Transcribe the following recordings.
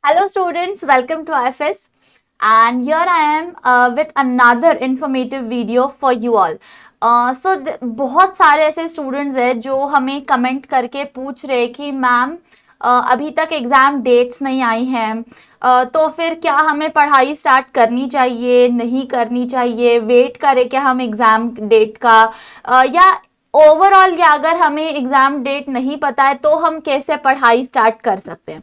Hello students, welcome to IFS and here I am with another informative video for you all. बहुत सारे ऐसे students हैं जो हमें कमेंट करके पूछ रहे कि मैम अभी तक एग्ज़ाम डेट्स नहीं आई हैं, तो फिर क्या हमें पढ़ाई स्टार्ट करनी चाहिए नहीं करनी चाहिए, वेट करें क्या हम एग्ज़ाम डेट का, या ओवरऑल या अगर हमें एग्ज़ाम डेट नहीं पता है तो हम कैसे पढ़ाई स्टार्ट कर सकते हैं।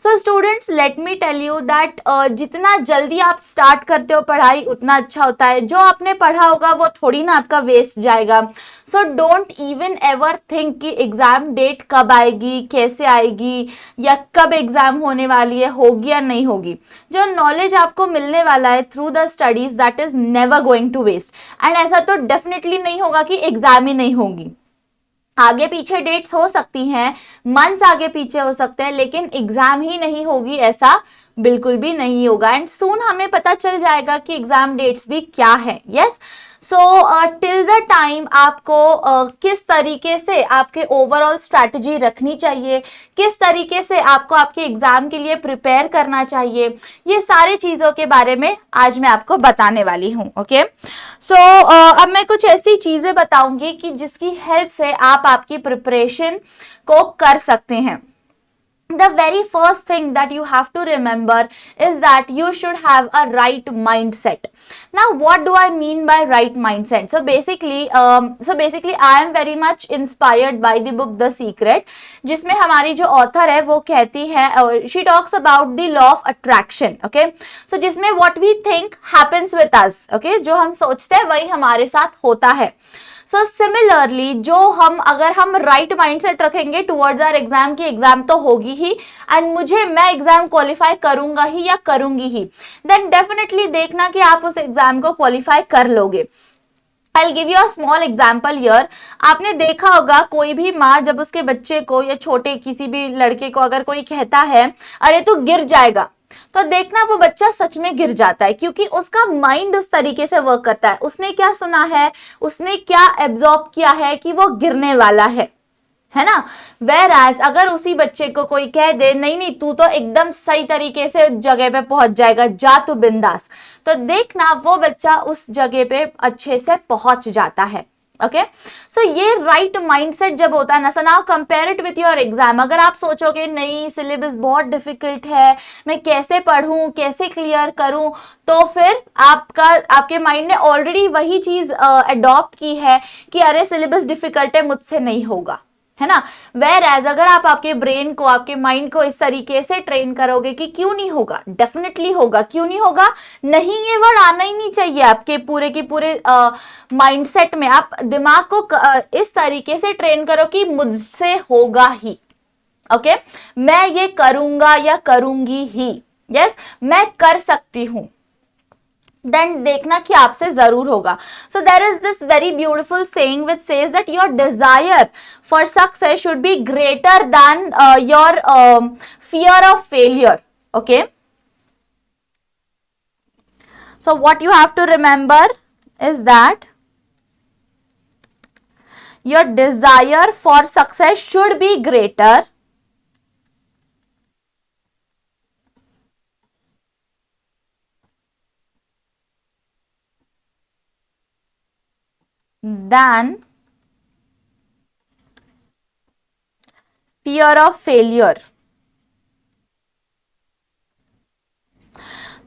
So students, let me tell you that जितना जल्दी आप स्टार्ट करते हो पढ़ाई उतना अच्छा होता है। जो आपने पढ़ा होगा वो थोड़ी ना आपका वेस्ट जाएगा। So don't even ever think कि एग्ज़ाम डेट कब आएगी, कैसे आएगी, या कब एग्ज़ाम होने वाली है, होगी या नहीं होगी। जो नॉलेज आपको मिलने वाला है through the studies, that is never going to waste. And ऐसा तो डेफिनेटली नहीं होगा कि एग्ज़ाम ही नहीं होगी। आगे पीछे डेट्स हो सकती हैं, मंथ्स आगे पीछे हो सकते हैं, लेकिन एग्जाम ही नहीं होगी ऐसा बिल्कुल भी नहीं होगा। एंड सून हमें पता चल जाएगा कि एग्जाम डेट्स भी क्या है। Yes, so till the time आपको किस तरीके से आपके ओवरऑल स्ट्रैटेजी रखनी चाहिए, किस तरीके से आपको आपके एग्जाम के लिए प्रिपेयर करना चाहिए, ये सारी चीज़ों के बारे में आज मैं आपको बताने वाली हूँ। ओके, सो अब मैं कुछ ऐसी चीज़ें बताऊंगी कि जिसकी हेल्प से आप आपकी प्रिपरेशन को कर सकते हैं। The very first thing that you have to remember is that you should have a right mindset. Now what do I mean by right mindset? So basically I am very much inspired by the book The Secret, जिसमें हमारी जो author है वो कहती है, she talks about the law of attraction. Okay, so जिसमें what we think happens with us. Okay, जो हम सोचते हैं वही हमारे साथ होता है। सो सिमिलरली अगर हम राइट माइंडसेट रखेंगे टुवर्ड्स आवर एग्जाम की एग्जाम तो होगी ही, एंड मैं एग्जाम क्वालिफाई करूंगा ही या करूंगी ही, देन डेफिनेटली देखना कि आप उस एग्जाम को क्वालिफाई कर लोगे। I'll give you a small example here. आपने देखा होगा कोई भी माँ जब उसके बच्चे को या छोटे किसी भी लड़के को अगर कोई कहता है अरे तू गिर जाएगा, तो देखना वो बच्चा सच में गिर जाता है, क्योंकि उसका माइंड उस तरीके से वर्क करता है। उसने क्या सुना है, उसने क्या एब्जॉर्ब किया है कि वो गिरने वाला है ना। वेयर एज अगर उसी बच्चे को कोई कह दे नहीं नहीं तू तो एकदम सही तरीके से जगह पे पहुंच जाएगा, जा तू बिंदास, तो देखना वो बच्चा उस जगह पे अच्छे से पहुंच जाता है। ओके, सो ये राइट माइंडसेट जब होता है ना, so now compare it with your exam. अगर आप सोचोगे नहीं सिलेबस बहुत डिफिकल्ट है, मैं कैसे पढ़ूं, कैसे क्लियर करूं, तो फिर आपके माइंड ने ऑलरेडी वही चीज अडॉप्ट की है कि अरे सिलेबस डिफिकल्ट है, मुझसे नहीं होगा, है ना। वेयर एज अगर आप आपके ब्रेन को, आपके माइंड को इस तरीके से ट्रेन करोगे कि क्यों नहीं होगा, डेफिनेटली होगा, क्यों नहीं होगा, नहीं ये वर्ड आना ही नहीं चाहिए आपके पूरे के पूरे माइंडसेट में। आप दिमाग को इस तरीके से ट्रेन करो कि मुझसे होगा ही। ओके, मैं ये करूंगा या करूंगी ही, यस, मैं कर सकती हूं, देन देखना कि आपसे जरूर होगा। So there is this very beautiful saying which says that your desire for success should be greater than your fear of failure. Okay, so what you have to remember is that your desire for success should be greater than fear of failure.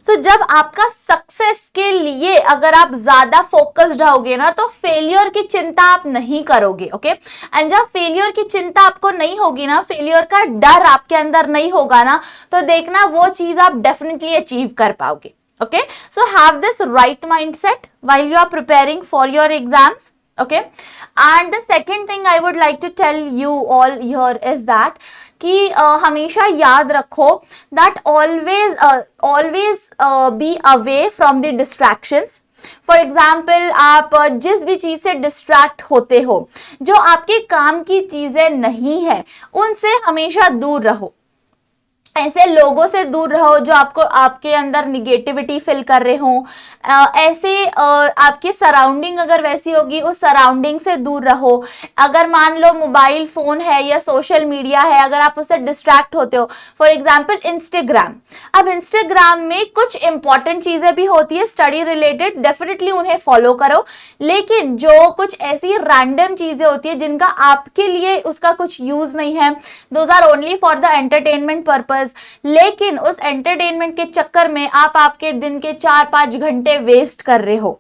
तो जब आपका success के लिए अगर आप ज्यादा focused रहोगे ना, तो फेलियर की चिंता आप नहीं करोगे। ओके, एंड जब फेलियर की चिंता आपको नहीं होगी ना, फेलियर का डर आपके अंदर नहीं होगा ना, तो देखना वो चीज आप डेफिनेटली अचीव कर पाओगे। Okay, so have this right mindset while you are preparing for your exams. Okay, and the second thing I would like to tell you all here is that कि हमेशा याद रखो that always be away from the distractions. For example आप जिस भी चीज से distract होते हो, जो आपके काम की चीजें नहीं है, उनसे हमेशा दूर रहो। ऐसे लोगों से दूर रहो जो आपको आपके अंदर निगेटिविटी फिल कर रहे हो। ऐसे आपकी सराउंडिंग अगर वैसी होगी, उस सराउंडिंग से दूर रहो। अगर मान लो मोबाइल फोन है या सोशल मीडिया है, अगर आप उससे डिस्ट्रैक्ट होते हो, फॉर एग्जांपल इंस्टाग्राम, अब इंस्टाग्राम में कुछ इंपॉर्टेंट चीजें भी होती है स्टडी रिलेटेड, डेफिनेटली उन्हें फॉलो करो, लेकिन जो कुछ ऐसी रैंडम चीजें होती है जिनका आपके लिए उसका कुछ यूज नहीं है, those are only for the entertainment purpose, लेकिन उस एंटरटेनमेंट के चक्कर में आप आपके दिन के 4-5 घंटे वेस्ट कर रहे हो,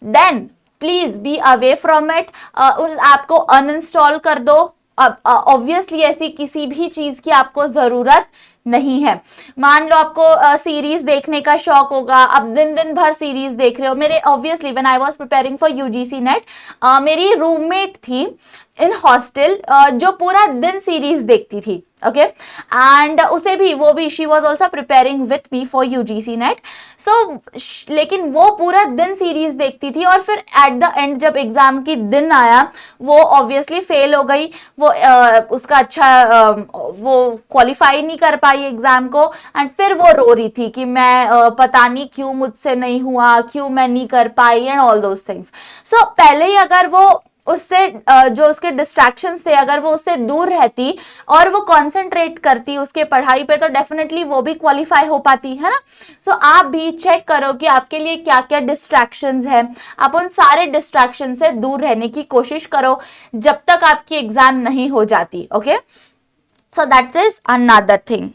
then please be away from it. उस ऐप को अनइंस्टॉल कर दो। ऑब्वियसली ऐसी किसी भी चीज की आपको जरूरत नहीं है। मान लो आपको सीरीज देखने का शौक होगा, अब दिन दिन भर सीरीज देख रहे हो। मेरे obviously when I was preparing for UGC net, मेरी रूममेट थी इन हॉस्टल जो पूरा दिन सीरीज देखती थी, ओके, एंड उसे भी, वो भी, she was also preparing with me for UGC NET. So लेकिन वो पूरा दिन सीरीज देखती थी और फिर एट द एंड जब एग्जाम की दिन आया, वो ऑब्वियसली फेल हो गई। वो उसका अच्छा वो क्वालिफाई नहीं कर पाई एग्जाम को, एंड फिर वो रो रही थी कि मैं पता नहीं क्यों मुझसे नहीं हुआ, क्यों मैं नहीं कर पाई, एंड ऑल दोज थिंग्स। सो पहले ही अगर वो उससे जो उसके डिस्ट्रैक्शंस थे, अगर वो उससे दूर रहती और वो कंसंट्रेट करती उसके पढ़ाई पे, तो डेफिनेटली वो भी क्वालिफाई हो पाती, है ना। सो आप भी चेक करो कि आपके लिए क्या क्या डिस्ट्रैक्शंस है, आप उन सारे डिस्ट्रैक्शन से दूर रहने की कोशिश करो जब तक आपकी एग्जाम नहीं हो जाती, okay. So that is another thing.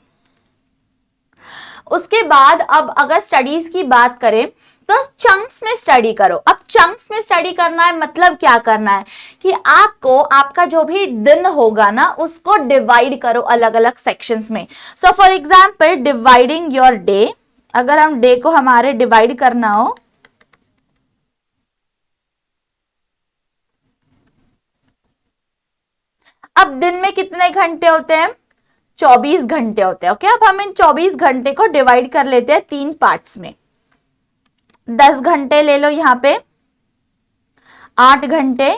उसके बाद अब अगर स्टडीज की बात करें तो चंक्स में स्टडी करो। अब चंक्स में स्टडी करना है मतलब क्या करना है कि आपको आपका जो भी दिन होगा ना, उसको डिवाइड करो अलग अलग सेक्शंस में। So for example dividing your day, अगर हम डे को हमारे डिवाइड करना हो, अब दिन में कितने घंटे होते हैं, 24 घंटे होते हैं, ओके। अब हम इन 24 घंटे को डिवाइड कर लेते हैं 3 पार्ट्स में। 10 घंटे ले लो यहाँ पे, 8 घंटे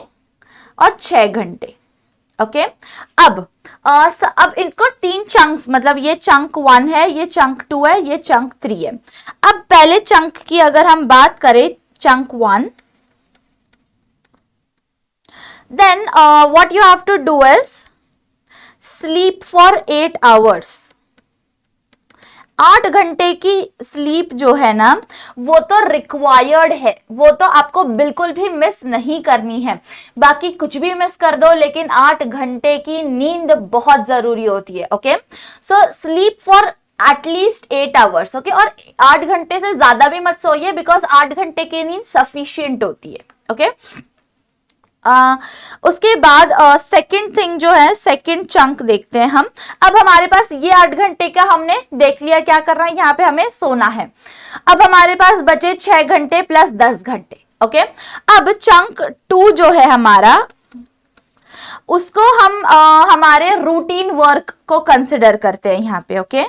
और 6 घंटे, ओके। अब इनको 3 चंक्स, मतलब ये चंक 1 है, ये चंक 2 है, ये चंक 3 है। अब पहले चंक की अगर हम बात करें, chunk 1, then what you have to do is sleep for 8 hours। 8 घंटे की स्लीप जो है ना, वो तो रिक्वायर्ड है, वो तो आपको बिल्कुल भी मिस नहीं करनी है। बाकी कुछ भी मिस कर दो, लेकिन 8 घंटे की नींद बहुत जरूरी होती है, okay. So sleep for at least 8 hours, okay. और 8 घंटे से ज्यादा भी मत सोइए, बिकॉज 8 घंटे की नींद सफिशियंट होती है, ओके। उसके बाद सेकंड थिंग जो है, सेकंड चंक देखते हैं हम। अब हमारे पास ये 8 घंटे का हमने देख लिया, क्या करना है, यहाँ पे हमें सोना है। अब हमारे पास बचे 6 घंटे प्लस 10 घंटे, ओके। अब चंक 2 जो है हमारा, उसको हम हमारे रूटीन वर्क को कंसिडर करते हैं यहाँ पे, ओके।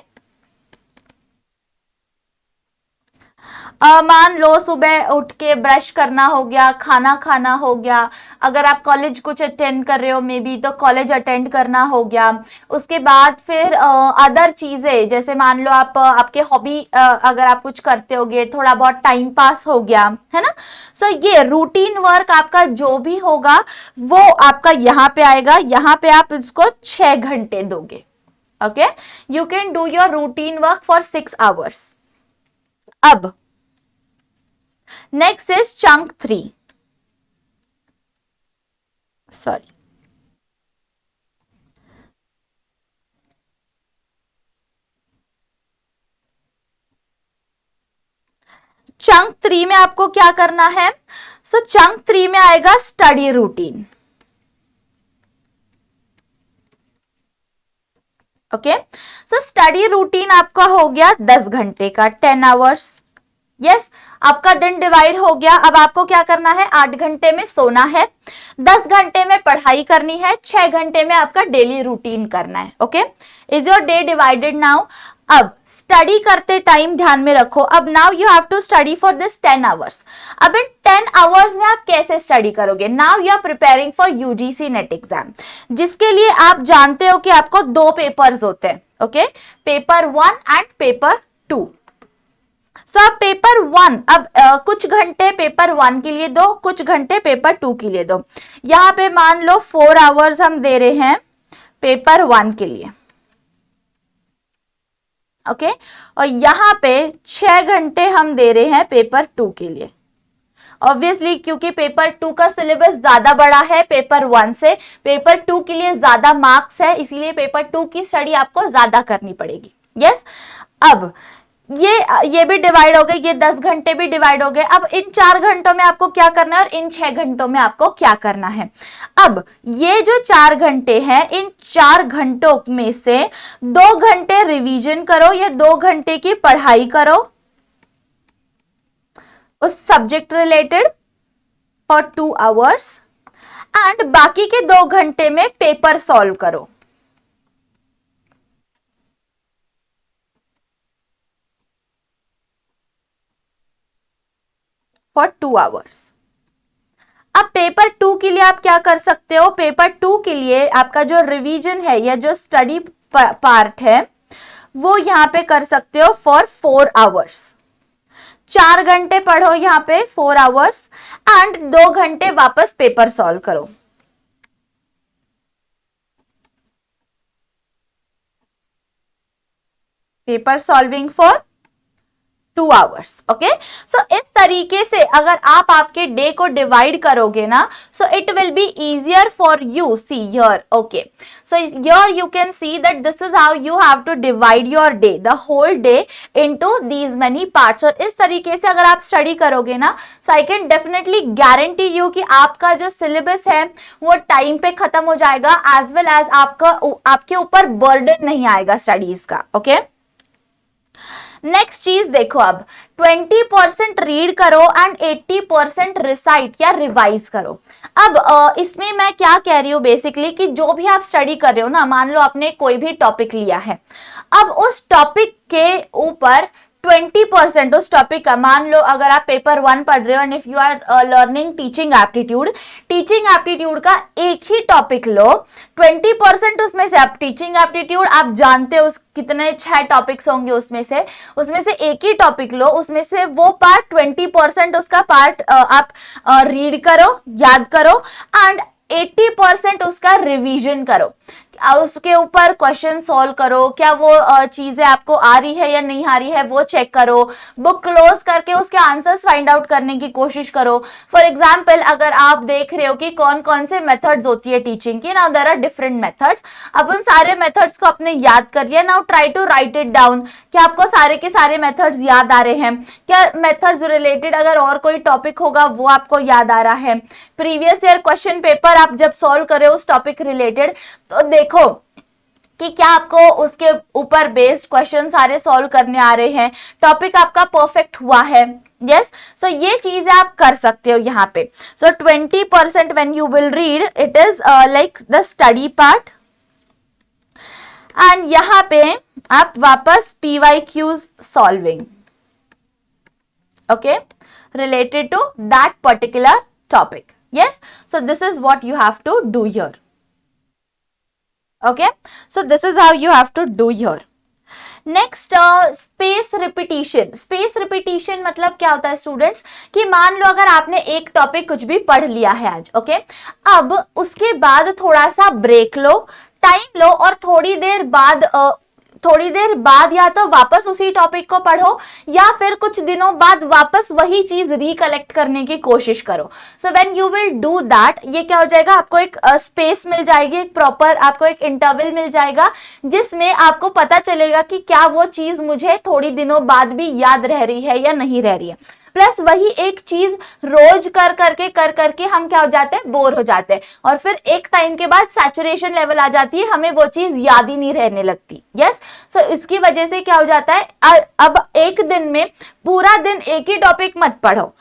मान लो सुबह उठ के ब्रश करना हो गया, खाना खाना हो गया, अगर आप कॉलेज कुछ अटेंड कर रहे हो मे बी, तो कॉलेज अटेंड करना हो गया। उसके बाद फिर अदर चीजें, जैसे मान लो आप आपके हॉबी अगर आप कुछ करते होगे, थोड़ा बहुत टाइम पास हो गया, है ना। सो ये रूटीन वर्क आपका जो भी होगा वो आपका यहाँ पे आएगा। यहाँ पे आप इसको 6 घंटे दोगे, okay. You can do your routine work for 6 hours. अब next is chunk 3, sorry, chunk 3 में आपको क्या करना है। सो चंक 3 में आएगा study routine, okay. So study routine आपका हो गया 10 घंटे का, 10 आवर्स। यस, आपका दिन डिवाइड हो गया। अब आपको क्या करना है, 8 घंटे में सोना है, 10 घंटे में पढ़ाई करनी है, 6 घंटे में आपका डेली रूटीन करना है, okay. Is your day divided now. अब स्टडी करते टाइम ध्यान में रखो, अब now you have to study for this 10 hours. अब इन 10 आवर्स में आप कैसे स्टडी करोगे। Now you are preparing for UGC NET exam, जिसके लिए आप जानते हो कि आपको 2 पेपर्स होते हैं, ओके, पेपर 1 एंड पेपर 2। सो अब पेपर 1 अब कुछ घंटे पेपर 1 के लिए दो, कुछ घंटे पेपर 2 के लिए दो। यहाँ पे मान लो 4 आवर्स हम दे रहे हैं पेपर 1 के लिए, ओके, और यहाँ पे 6 घंटे हम दे रहे हैं पेपर 2 के लिए। ऑब्वियसली क्योंकि पेपर 2 का सिलेबस ज्यादा बड़ा है पेपर 1 से, पेपर 2 के लिए ज्यादा मार्क्स है, इसीलिए पेपर 2 की स्टडी आपको ज्यादा करनी पड़ेगी। यस, अब ये भी डिवाइड हो गए, ये 10 घंटे भी डिवाइड हो गए। अब इन 4 घंटों में आपको क्या करना है और इन 6 घंटों में आपको क्या करना है। अब ये जो 4 घंटे हैं, इन 4 घंटों में से 2 घंटे रिवीजन करो या 2 घंटे की पढ़ाई करो उस subject related for 2 hours, and बाकी के 2 घंटे में पेपर सॉल्व करो। For 2 hours. अब पेपर 2 के लिए आप क्या कर सकते हो, पेपर 2 के लिए आपका जो रिवीजन है या जो स्टडी पार्ट है वो यहां पे कर सकते हो फॉर 4 आवर्स। 4 घंटे पढ़ो यहाँ पे 4 आवर्स एंड 2 घंटे वापस पेपर सॉल्व करो। Paper solving for 2 hours. Okay, so इस तरीके से अगर आप आपके डे को डिवाइड करोगे ना, so it will be easier for you. See here, okay, so here you can see that this is how you have to divide your day, the whole day into these many parts. और इस तरीके से अगर आप study करोगे ना, so I can definitely guarantee you कि आपका जो सिलेबस है वो टाइम पे खत्म हो जाएगा, एज वेल एज आपके ऊपर बर्डन नहीं आएगा स्टडीज का। ओके, नेक्स्ट चीज देखो, अब 20% रीड करो एंड 80% रिसाइट या रिवाइज करो। अब इसमें मैं क्या कह रही हूँ बेसिकली कि जो भी आप स्टडी कर रहे हो ना, मान लो आपने कोई भी टॉपिक लिया है, अब उस टॉपिक के ऊपर 20% उस टॉपिक का, मान लो अगर आप पेपर 1 पढ़ रहे हो and if you are learning teaching aptitude का एक ही टॉपिक लो, 20% उसमें से, आप टीचिंग एप्टीट्यूड आप जानते हो कितने 6 टॉपिक्स होंगे, उसमें से एक ही टॉपिक लो, उसमें से वो पार्ट 20% उसका पार्ट आप रीड करो, याद करो, एंड 80% उसका रिवीजन करो, उसके ऊपर क्वेश्चन सॉल्व करो, क्या वो चीजें आपको आ रही है या नहीं आ रही है वो चेक करो, बुक क्लोज करके उसके आंसर्स फाइंड आउट करने की कोशिश करो। फॉर एग्जांपल अगर आप देख रहे हो कि कौन कौन से मेथड्स होती है टीचिंग की, now there are different methods, अब उन सारे मेथड्स को अपने याद करिए। Now try to write it down, क्या आपको सारे के सारे मेथड्स याद आ रहे हैं, क्या मेथड्स रिलेटेड अगर और कोई टॉपिक होगा वो आपको याद आ रहा है, प्रीवियस ईयर क्वेश्चन पेपर आप जब सॉल्व कर रहे हो उस टॉपिक रिलेटेड, तो देखो कि क्या आपको उसके ऊपर बेस्ड क्वेश्चन सारे सॉल्व करने आ रहे हैं, टॉपिक आपका परफेक्ट हुआ है। यस, सो ये चीजें आप कर सकते हो यहाँ पे। So 20% when you will read, it is like the study part, and यहाँ पे आप वापस PYQs solving, okay, related to that particular topic. Yes, so this is what you have to do here. Okay, so this is how you have to do here. Next space repetition. Space repetition मतलब क्या होता है students, कि मान लो अगर आपने एक topic कुछ भी पढ़ लिया है आज, ओके, अब उसके बाद थोड़ा सा ब्रेक लो, टाइम लो, और थोड़ी देर बाद या तो वापस उसी टॉपिक को पढ़ो या फिर कुछ दिनों बाद वापस वही चीज रिकलेक्ट करने की कोशिश करो। So when you will do that, ये क्या हो जाएगा, आपको एक स्पेस मिल जाएगी, एक प्रॉपर आपको एक इंटरवल मिल जाएगा जिसमें आपको पता चलेगा कि क्या वो चीज मुझे थोड़ी दिनों बाद भी याद रह रही है या नहीं रह रही है। प्लस वही एक चीज रोज कर करके हम क्या हो जाते हैं, बोर हो जाते हैं, और फिर एक टाइम के बाद सैचुरेशन लेवल आ जाती है, हमें वो चीज याद ही नहीं रहने लगती। यस, सो इसकी वजह से क्या हो जाता है, अब एक दिन में पूरा दिन एक ही टॉपिक मत पढ़ो,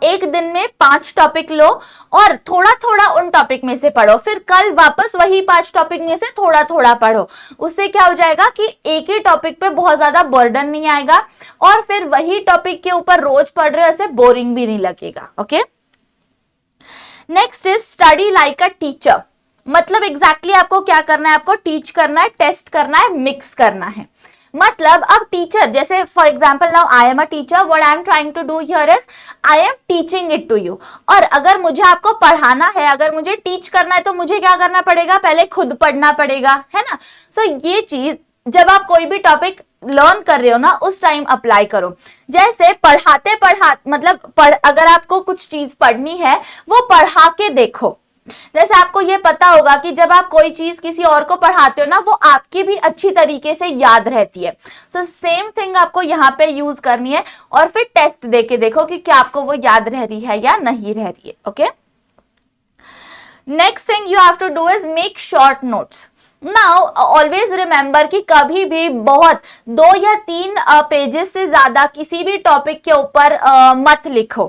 एक दिन में 5 टॉपिक लो और थोड़ा थोड़ा उन टॉपिक में से पढ़ो, फिर कल वापस वही 5 टॉपिक में से थोड़ा थोड़ा पढ़ो। उससे क्या हो जाएगा कि एक ही टॉपिक पे बहुत ज्यादा बर्डन नहीं आएगा और फिर वही टॉपिक के ऊपर रोज पढ़ रहे हो, ऐसे बोरिंग भी नहीं लगेगा। Okay, next is study like a teacher. मतलब एग्जैक्टली आपको क्या करना है, आपको टीच करना है, टेस्ट करना है, मिक्स करना है। मतलब अब टीचर, जैसे for example now I am a teacher, what I am trying to do here is I am teaching it to you. और अगर मुझे आपको पढ़ाना है, अगर मुझे टीच करना है, तो मुझे क्या करना पड़ेगा, पहले खुद पढ़ना पड़ेगा, है ना। सो ये चीज जब आप कोई भी टॉपिक लर्न कर रहे हो ना, उस टाइम अप्लाई करो। जैसे अगर आपको कुछ चीज पढ़नी है, वो पढ़ा के देखो। जैसे आपको ये पता होगा कि जब आप कोई चीज किसी और को पढ़ाते हो ना, वो आपकी भी अच्छी तरीके से याद रहती है। सो सेम थिंग आपको यहाँ पे यूज करनी है, और फिर टेस्ट देके देखो कि क्या आपको वो याद रह रही है या नहीं रह रही है। Okay, next thing you have to do is make short notes. Now always remember कि कभी भी बहुत 2 या 3 पेजेस से ज्यादा किसी भी टॉपिक के ऊपर मत लिखो,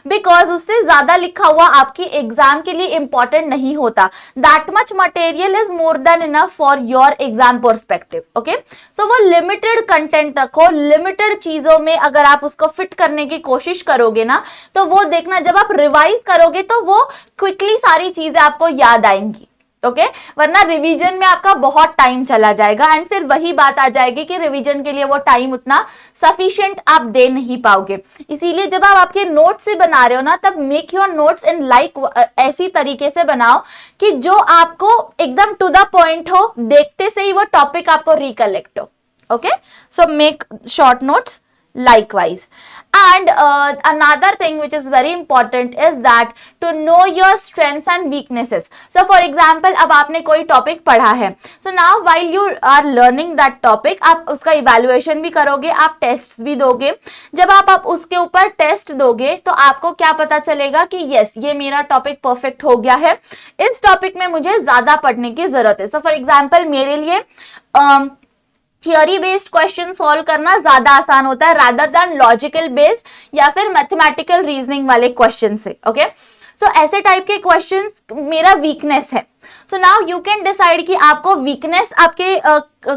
बिकॉज उससे ज्यादा लिखा हुआ आपकी एग्जाम के लिए इंपॉर्टेंट नहीं होता। That much material is more than enough for your exam perspective. Okay, so वो लिमिटेड कंटेंट रखो, लिमिटेड चीजों में अगर आप उसको फिट करने की कोशिश करोगे ना, तो वो देखना जब आप रिवाइज करोगे तो वो क्विकली सारी चीजें आपको याद आएंगी। ओके, वरना रिवीजन में आपका बहुत टाइम चला जाएगा, एंड फिर वही बात आ जाएगी कि रिवीजन के लिए वो टाइम उतना सफिशिएंट आप दे नहीं पाओगे। इसीलिए जब आप आपके नोट्स से बना रहे हो ना, तब make your notes in like ऐसी तरीके से बनाओ कि जो आपको एकदम टू द पॉइंट हो, देखते से ही वो टॉपिक आपको रिकलेक्ट हो। Okay, so make short notes likewise. And another thing which is very important is that to know your strengths and weaknesses. So for example, अब आपने कोई टॉपिक पढ़ा है, so now while you are learning that topic, आप उसका evaluation भी करोगे, आप टेस्ट भी दोगे। जब आप उसके ऊपर टेस्ट दोगे तो आपको क्या पता चलेगा कि यस, ये मेरा टॉपिक परफेक्ट हो गया है, इस टॉपिक में मुझे ज्यादा पढ़ने की जरूरत है। सो फॉर एग्जाम्पल मेरे लिए थियोरी बेस्ड क्वेश्चन सॉल्व करना ज्यादा आसान होता है रादर देन लॉजिकल बेस्ड या फिर मैथमेटिकल रीजनिंग वाले क्वेश्चन से। ओके, सो ऐसे टाइप के क्वेश्चंस मेरा वीकनेस है। So now you can decide कि आपको वीकनेस आपके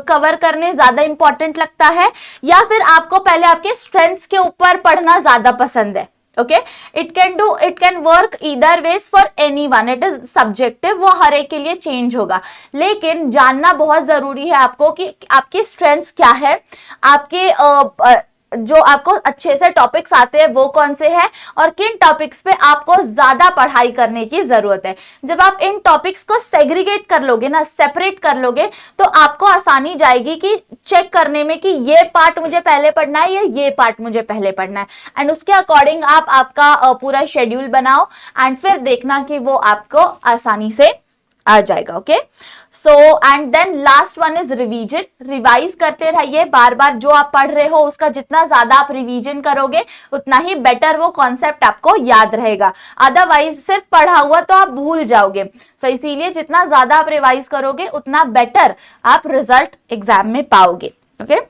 कवर करने ज्यादा इंपॉर्टेंट लगता है, या फिर आपको पहले आपके स्ट्रेंथ्स के ऊपर पढ़ना ज्यादा पसंद है। Okay, it can work either ways for anyone, it is subjective, वो हर एक के लिए चेंज होगा। लेकिन जानना बहुत जरूरी है आपको कि आपकी स्ट्रेंथ्स क्या है, आपके जो आपको अच्छे से टॉपिक्स आते हैं वो कौन से हैं, और किन टॉपिक्स पे आपको ज्यादा पढ़ाई करने की जरूरत है। जब आप इन टॉपिक्स को सेग्रीगेट कर लोगे ना, सेपरेट कर लोगे, तो आपको आसानी जाएगी कि चेक करने में कि ये पार्ट मुझे पहले पढ़ना है या ये पार्ट मुझे पहले पढ़ना है, एंड उसके अकॉर्डिंग आप आपका पूरा शेड्यूल बनाओ, एंड फिर देखना कि वो आपको आसानी से आ जाएगा। Okay, so and then last one is revision. Revise करते रहिए, बार बार जो आप पढ़ रहे हो उसका जितना ज्यादा आप रिवीजन करोगे उतना ही बेटर वो कॉन्सेप्ट आपको याद रहेगा। अदरवाइज सिर्फ पढ़ा हुआ तो आप भूल जाओगे। सो इसीलिए जितना ज्यादा आप रिवाइज करोगे उतना बेटर आप रिजल्ट एग्जाम में पाओगे। Okay,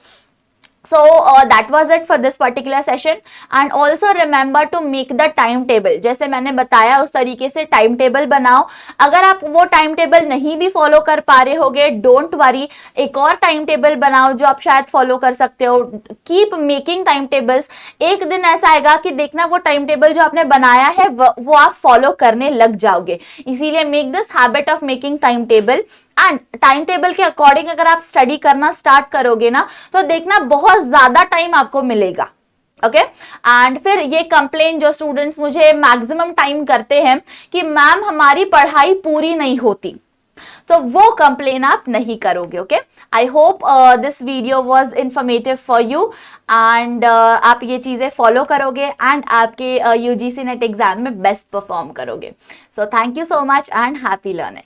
so that was it for this particular session, and also remember to make the timetable। जैसे मैंने बताया उस तरीके से टाइम टेबल बनाओ। अगर आप वो टाइम टेबल नहीं भी फॉलो कर पा रहे होगे, डोंट वरी, एक और टाइम टेबल बनाओ जो आप शायद फॉलो कर सकते हो। Keep making time tables. एक दिन ऐसा आएगा कि देखना वो टाइम टेबल जो आपने बनाया है वो आप फॉलो करने लग जाओगे। इसीलिए make this habit of making time table, and time table के अकॉर्डिंग अगर आप स्टडी करना स्टार्ट करोगे ना, तो देखना बहुत ज्यादा टाइम आपको मिलेगा। ओके, एंड फिर ये कंप्लेन जो स्टूडेंट्स मुझे मैक्सिमम टाइम करते हैं कि मैम हमारी पढ़ाई पूरी नहीं होती, तो वो कंप्लेन आप नहीं करोगे। Okay, I hope this video was informative for you, and आप ये चीजें फॉलो करोगे एंड आपके यूजीसी नेट एग्जाम में बेस्ट परफॉर्म करोगे। So thank you so much and happy learning.